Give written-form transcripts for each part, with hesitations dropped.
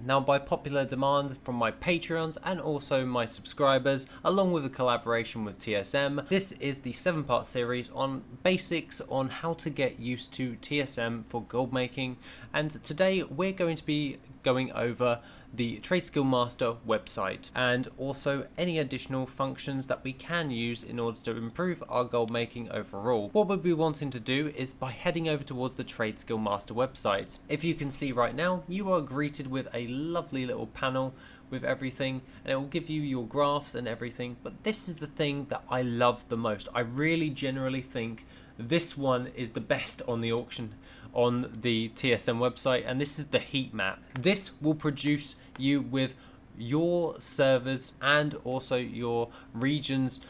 Now, by popular demand from my Patreons and also my subscribers, along with a collaboration with TSM, this is the 7-part series on basics on how to get used to TSM for gold making, and today we're going to be going over the TradeSkillMaster website and also any additional functions that we can use in order to improve our gold making overall. What we'll be wanting to do is by heading over towards the TradeSkillMaster website. If you can see right now, you are greeted with a lovely little panel with everything, and it will give you your graphs and everything, but this is the thing that I love the most. I really generally think this one is the best on the auction on the TSM website, and this is the heat map. This will produce you with your servers and also your region's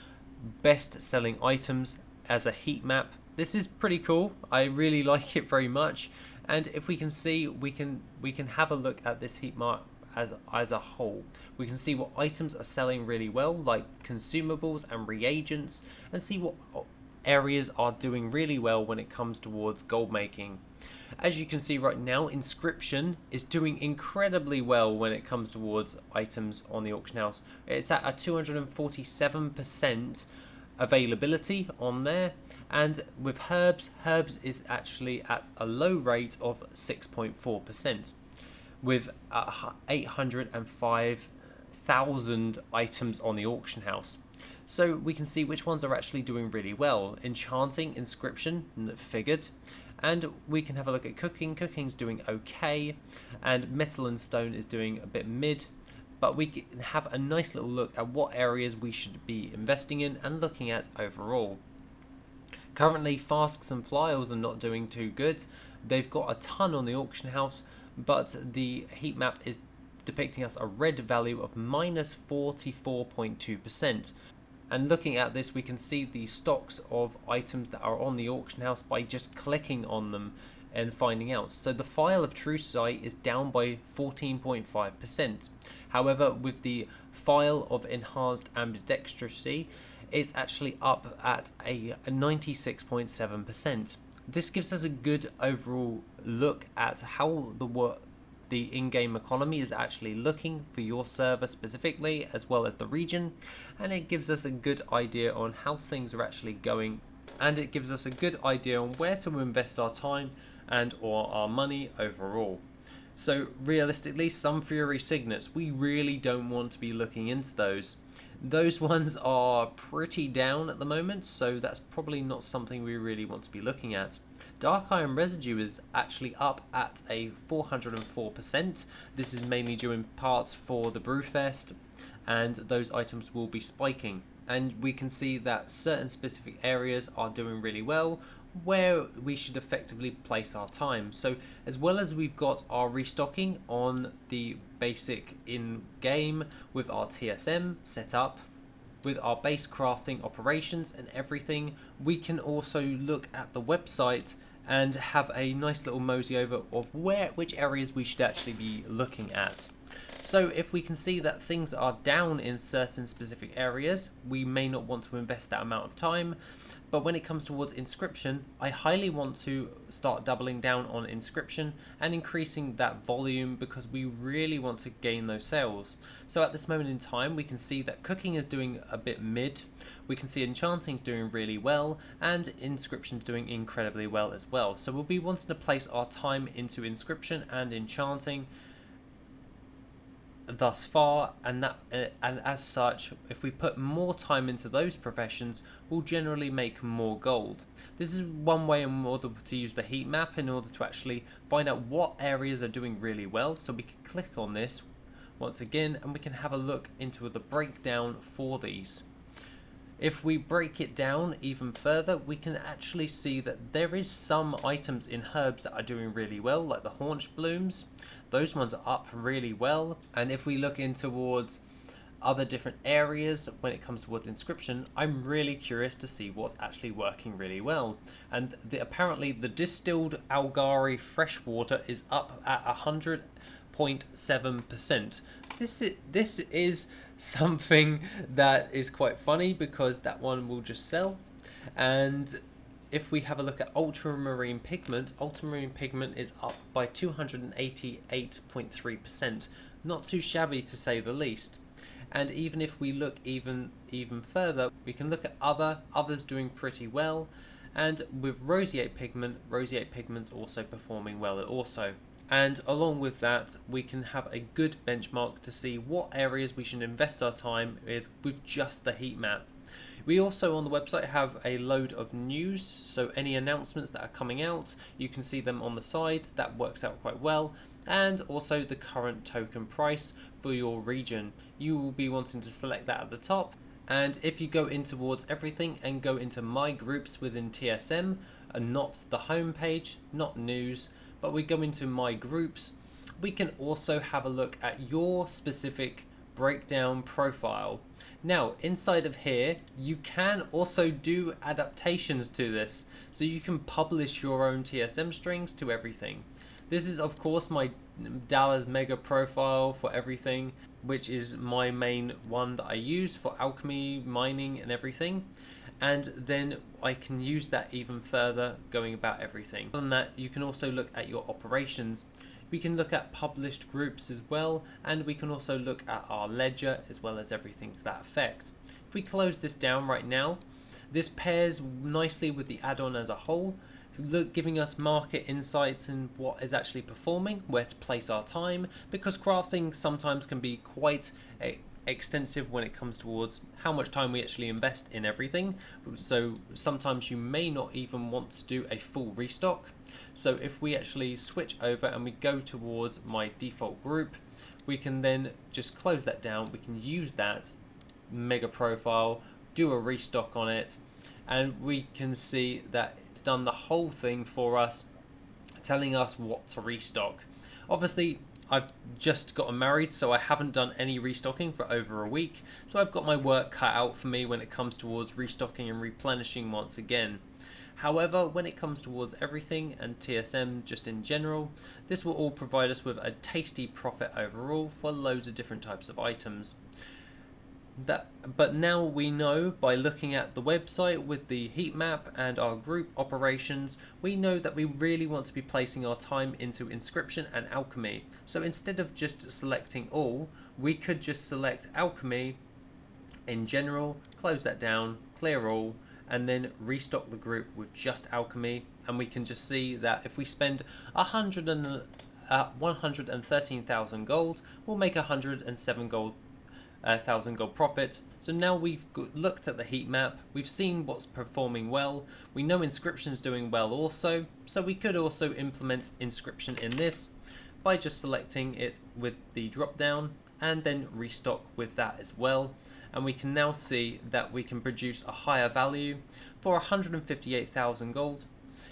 best selling items as a heat map. This is pretty cool. I really like it very much, and if we can see, we can have a look at this heat map as a whole. We can see what items are selling really well, like consumables and reagents, and see what areas are doing really well when it comes towards gold making. As you can see right now, inscription is doing incredibly well when it comes towards items on the auction house. It's at a 247% availability on there, and with herbs is actually at a low rate of 6.4% with 805,000 items on the auction house. So we can see which ones are actually doing really well. Enchanting, inscription, figured. And we can have a look at cooking. Cooking's doing okay. And metal and stone is doing a bit mid. But we can have a nice little look at what areas we should be investing in and looking at overall. Currently, flasks and flyers are not doing too good. They've got a ton on the auction house, but the heat map is depicting us a red value of minus 44.2%. And looking at this, we can see the stocks of items that are on the auction house by just clicking on them and finding out. So the file of true sight is down by 14.5%. However, with the file of enhanced ambidextrosity, it's actually up at a 96.7%. This gives us a good overall look at how the in-game economy is actually looking for your server specifically, as well as the region, and it gives us a good idea on how things are actually going, and it gives us a good idea on where to invest our time and or our money overall. So realistically, some Fury signets, we really don't want to be looking into those. Those ones are pretty down at the moment, so that's probably not something we really want to be looking at. Dark Iron Residue is actually up at a 404%. This is mainly due in part for the Brewfest, and those items will be spiking. And we can see that certain specific areas are doing really well, where we should effectively place our time. So as well as we've got our restocking on the basic in-game with our TSM set up, with our base crafting operations and everything, we can also look at the website and have a nice little mosey over of which areas we should actually be looking at. So if we can see that things are down in certain specific areas, we may not want to invest that amount of time. But when it comes towards inscription, I highly want to start doubling down on inscription and increasing that volume, because we really want to gain those sales. So at this moment in time, we can see that cooking is doing a bit mid. We can see enchanting is doing really well, and inscription is doing incredibly well as well. So we'll be wanting to place our time into inscription and enchanting thus far, and as such, if we put more time into those professions, we'll generally make more gold. This is one way in order to use the heat map in order to actually find out what areas are doing really well. So we can click on this once again, and we can have a look into the breakdown for these. If we break it down even further, we can actually see that there is some items in herbs that are doing really well, like the haunch blooms. Those ones are up really well. And if we look in towards other different areas when it comes towards inscription, I'm really curious to see what's actually working really well. And apparently the distilled Algari freshwater is up at 100.7%. This is something that is quite funny, because that one will just sell, and if we have a look at ultramarine pigment is up by 288.3%. Not too shabby, to say the least. And even if we look even further, we can look at others doing pretty well. And with roseate pigment's also performing well also. And along with that, we can have a good benchmark to see what areas we should invest our time with just the heat map. We also on the website have a load of news, so any announcements that are coming out, you can see them on the side. That works out quite well. And also the current token price for your region. You will be wanting to select that at the top. And if you go in towards everything and go into my groups within TSM, and not the home page, not news, but we go into my groups, we can also have a look at your specific breakdown profile. Now inside of here you can also do adaptations to this, so you can publish your own TSM strings to everything. This is of course my Dallas Mega profile for everything, which is my main one that I use for alchemy, mining and everything. And then I can use that even further going about everything. Other than that, you can also look at your operations. We can look at published groups as well, and we can also look at our ledger as well as everything to that effect. If we close this down right now, this pairs nicely with the add-on as a whole, giving us market insights and what is actually performing, where to place our time, because crafting sometimes can be quite extensive when it comes towards how much time we actually invest in everything. So sometimes you may not even want to do a full restock. So if we actually switch over and we go towards my default group, we can then just close that down. We can use that mega profile, do a restock on it, and we can see that it's done the whole thing for us, telling us what to restock. Obviously I've just gotten married, so I haven't done any restocking for over a week, so I've got my work cut out for me when it comes towards restocking and replenishing once again. However, when it comes towards everything and TSM just in general, this will all provide us with a tasty profit overall for loads of different types of items. But now we know, by looking at the website with the heat map and our group operations, we know that we really want to be placing our time into inscription and alchemy. So instead of just selecting all, we could just select alchemy in general, close that down, clear all, and then restock the group with just alchemy. And we can just see that if we spend 113,000 gold, we'll make 107 gold. 1,000 gold profit. So now we've looked at the heat map, we've seen what's performing well, we know inscription's doing well also, so we could also implement inscription in this by just selecting it with the drop down and then restock with that as well. And we can now see that we can produce a higher value for 158,000 gold.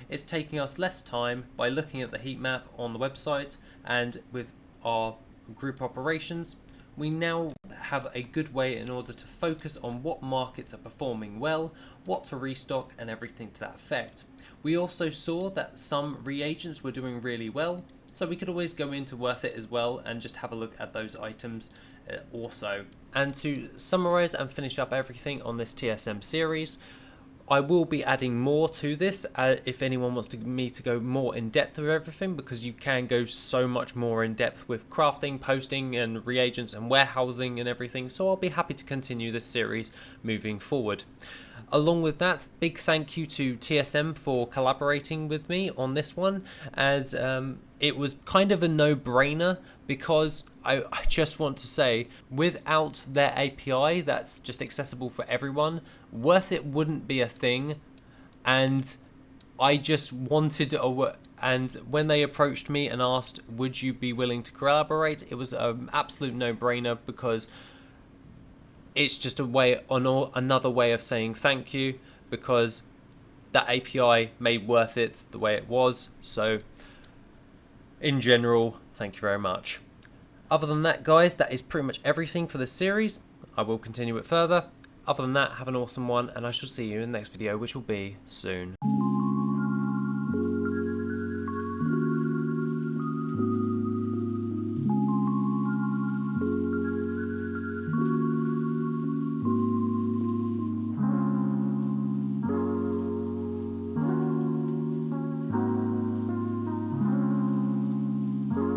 It's taking us less time by looking at the heat map on the website, and with our group operations we now have a good way in order to focus on what markets are performing well, what to restock and everything to that effect. We also saw that some reagents were doing really well, so we could always go into Worth It as well and just have a look at those items also. And to summarize and finish up everything on this TSM series, I will be adding more to this if anyone wants me to go more in depth with everything, because you can go so much more in depth with crafting, posting and reagents and warehousing and everything, so I'll be happy to continue this series moving forward. Along with that, big thank you to TSM for collaborating with me on this one, as it was kind of a no-brainer, because I just want to say, without their API that's just accessible for everyone, Worth It wouldn't be a thing. And I just wanted and when they approached me and asked would you be willing to collaborate, it was an absolute no-brainer, because it's just another way of saying thank you, because that API made Worth It the way it was. So in general, thank you very much. Other than that, guys, that is pretty much everything for this series. I will continue it further. Other than that, have an awesome one, and I shall see you in the next video, which will be soon.